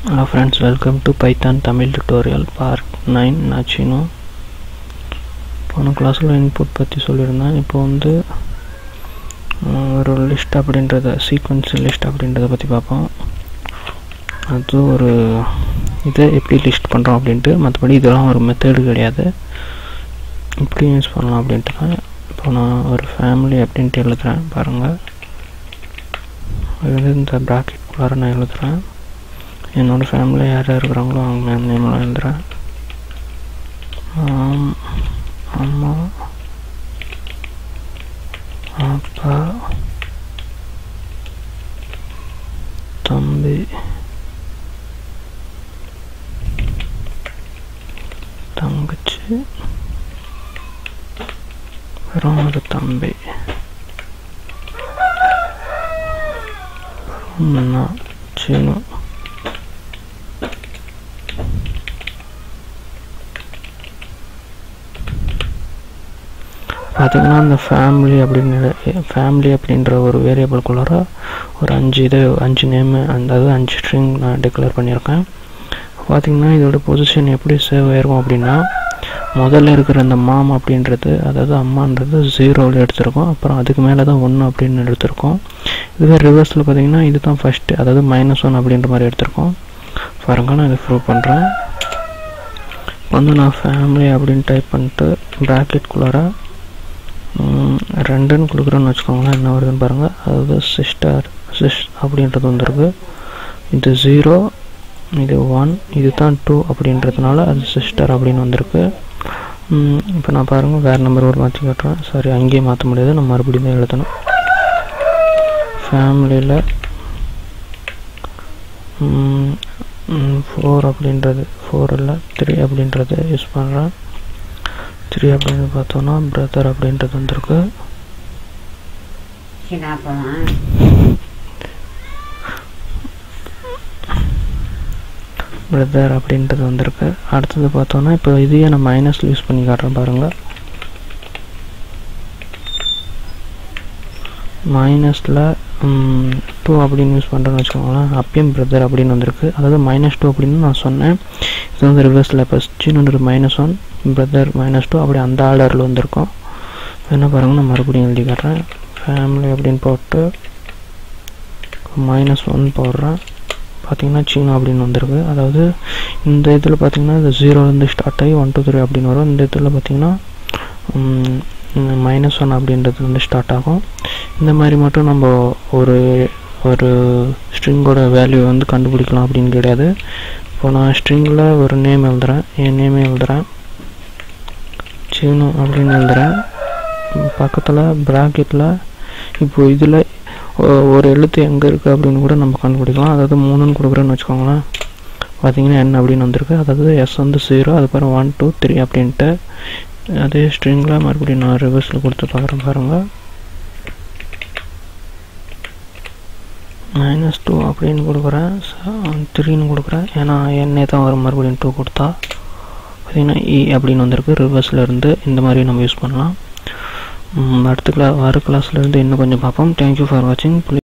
Hello friends, welcome to Python Tamil tutorial part 9 Nachino. போன கிளாஸில் input பற்றி சொல்லியிருந்தேன். இப்போ வந்து ஒரு லிஸ்ட் அப்படின்றத சீக்வன்ஸ் லிஸ்ட் அப்படின்றத பற்றி பார்ப்போம். அது ஒரு இதை எப்படி லிஸ்ட் பண்ணுறோம் அப்படின்ட்டு, மற்றபடி இதெல்லாம் ஒரு மெத்தடு கிடையாது, இப்படி யூஸ் பண்ணலாம் அப்படின்ட்டு தான். இப்போ நான் ஒரு ஃபேமிலி அப்படின்ட்டு எழுதுகிறேன் பாருங்கள். அது வந்து இந்த ப்ராக்கெட்குள்ளார நான் எழுதுகிறேன். என்னோடய ஃபேமிலியில் யார் யார் இருக்கிறாங்களோ அவங்க நேம்லாம் எழுதுகிறேன். அம்மா, அப்பா, தம்பி, தங்கச்சி, அப்புறம் ஒரு தம்பி, அப்புறம் நான் சீனு. பார்த்திங்கன்னா அந்த ஃபேமிலி அப்படின்ற ஒரு வேரியபிள்குள்ளார ஒரு 5 நேமு, அதாவது 5 ஸ்ட்ரிங் நான் டிக்ளேர் பண்ணியிருக்கேன். பார்த்திங்கன்னா இதோட பொசிஷன் எப்படி சேவ் ஆயிருக்கும் அப்படின்னா, முதல்ல இருக்கிற அந்த மாம் அப்படின்றது, அதாவது அம்மான்றது 0வில் எடுத்திருக்கோம். அப்புறம் அதுக்கு மேலே தான் 1 அப்படின்னு எடுத்திருக்கோம். இதுவே ரிவர்ஸில் பார்த்திங்கன்னா இது தான் ஃபஸ்ட்டு, அதாவது -1 அப்படின்ற மாதிரி எடுத்திருக்கோம். பாருங்க, நான் இதை ப்ரூவ் பண்ணுறேன். வந்து நான் ஃபேமிலி அப்படின்னு டைப் பண்ணிட்டு ப்ராக்கெட்குள்ளார 2ன்னு கொடுக்குறேன்னு வச்சுக்கோங்களேன். என்ன வருதுன்னு பாருங்கள். அதாவது சிஸ் அப்படின்றது வந்துருக்கு. இது 0, இது 1, இது தான் 2 அப்படின்றதுனால அது சிஸ்டர் அப்படின்னு வந்திருக்கு. இப்போ நான் பாருங்கள் வேறு நம்பர் ஒரு மாற்றி காட்டுறேன். சாரி, அங்கேயே மாற்ற முடியாது, நம்ம மறுபடியும் தான் எழுதணும். ஃபேமிலியில் 4 அப்படின்றது, 4 இல்லை 3 அப்படின்றத யூஸ் பண்ணுறேன். 3 அப்படின்னு பார்த்தோன்னா பிரதர் அப்படின்றது வந்திருக்கு. பிரதர் அப்படின்றது வந்திருக்கு. அடுத்தது பார்த்தோன்னா இப்போ இதையே நான் மைனஸில் யூஸ் பண்ணி காட்டுறேன் பாருங்கள். -2 அப்படின்னு யூஸ் பண்ணுறேன்னு வச்சுக்கோங்களேன். அப்பயும் பிரதர் அப்படின்னு வந்திருக்கு. அதாவது -2 அப்படின்னு நான் சொன்னேன். இது வந்து ரிவர்ஸில் இப்போ சின்னது -1 பிரதர் -2 அப்படி அந்த ஆர்டரில் வந்திருக்கோம். என்ன பாருங்கள், நான் மறுபடியும் எழுதி காட்டுறேன். ஃபேமிலி அப்படின்னு போட்டு -1 போடுறேன். பார்த்திங்கன்னா சீனோ அப்படின்னு வந்திருக்கு. அதாவது இந்த இதில் பார்த்திங்கன்னா இது 0லேருந்து ஸ்டார்ட் ஆகி 1 2 3 அப்படின்னு வரும். இந்த இதில் பார்த்திங்கன்னா -1 அப்படின்றது வந்து ஸ்டார்ட் ஆகும். இந்த மாதிரி மட்டும் நம்ம ஒரு ஸ்ட்ரிங்கோட வேல்யூ வந்து கண்டுபிடிக்கலாம் அப்படின்னு கிடையாது. இப்போ நான் ஸ்ட்ரிங்கில் ஒரு நேம் எழுதுகிறேன், என் நேமே எழுதுகிறேன், சீனு அப்படின்னு எழுதுகிறேன். பக்கத்தில் ப்ராக்கெட்டில் இப்போ இதில் ஒரு எழுத்து எங்கே இருக்குது அப்படின்னு கூட நம்ம கண்டுபிடிக்கலாம். அதாவது 3ன்னு கொடுக்குறேன்னு வச்சுக்கோங்களேன். பார்த்திங்கன்னா n அப்படின்னு வந்திருக்கு. அதாவது s வந்து 0, அதுக்கப்புறம் 1 2 3 அப்படின்ட்டு அதே ஸ்ட்ரிங்கில் மறுபடியும் நான் ரிவர்ஸில் கொடுத்து பார்க்குறேன் பாருங்கள். -2 அப்படின்னு கொடுக்குறேன், 3ன்னு கொடுக்குறேன். ஏன்னா என்னே தான் வரும், மறுபடியும் 2 கொடுத்தா பார்த்திங்கன்னா அப்படின்னு வந்திருக்கு. ரிவர்ஸில் இருந்து இந்த மாதிரி நம்ம யூஸ் பண்ணலாம். அடுத்த வர கிளாஸில் இருந்து இன்னும் கொஞ்சம் பார்ப்போம். தேங்க்யூ ஃபார் வாட்சிங்.